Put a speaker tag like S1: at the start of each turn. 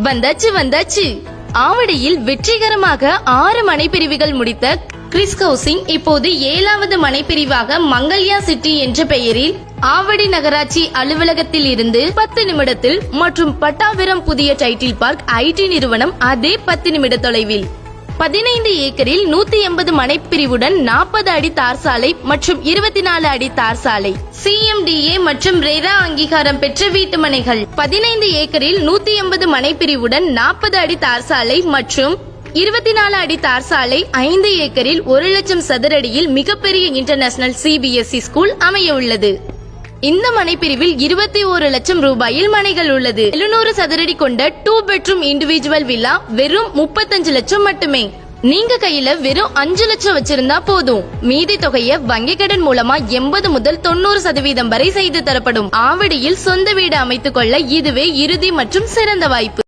S1: வந்தாச்சு. ஆவடியில் வெற்றிகரமாக 6 மனைப்பிரிவுகள் முடித்த கிறிஸ் ஹவுசிங் இப்போது 7வது மனைப்பிரிவாக மங்கல்யா சிட்டி என்ற பெயரில் ஆவடி நகராட்சி அலுவலகத்தில் இருந்து 10 நிமிடத்தில் மற்றும் பட்டாபிரம் புதிய டைட்டில் பார்க் ஐடி நிறுவனம் அதே 10 நிமிட தொலைவில் 15 ஏக்கரில் 180 மனைப்பிரிவுடன் 40 அடி தார் சாலை மற்றும் 24 அடி தார் சாலை, CMDA மற்றும் ரெரா அங்கீகாரம் பெற்ற வீட்டு மனைகள். 15 ஏக்கரில் 180 மனைப்பிரிவுடன் 40 அடி தார் சாலை மற்றும் 24 அடி தார் சாலை, 5 ஏக்கரில் 1 லட்சம் சதுரடியில் மிகப்பெரிய இன்டர்நேஷனல் CBSE ஸ்கூல் அமைய உள்ளது. இந்த மனைப்பிரிவில் 21 லட்சம் ரூபாயில் மனைகள் உள்ளது. 700 சதுரடி கொண்ட 2 பெட்ரூம் இண்டிவிஜுவல் வில்லா வெறும் 35 லட்சம் மட்டுமே. நீங்க கையில வெறும் 5 லட்சம் வச்சிருந்தா போதும். மீதி தொகையை வங்கி கடன் மூலமா 80 முதல் 90% வரை செய்து தரப்படும். ஆவடியில் சொந்த வீடு அமைத்துக் கொள்ள இதுவே இறுதி மற்றும் சிறந்த வாய்ப்பு.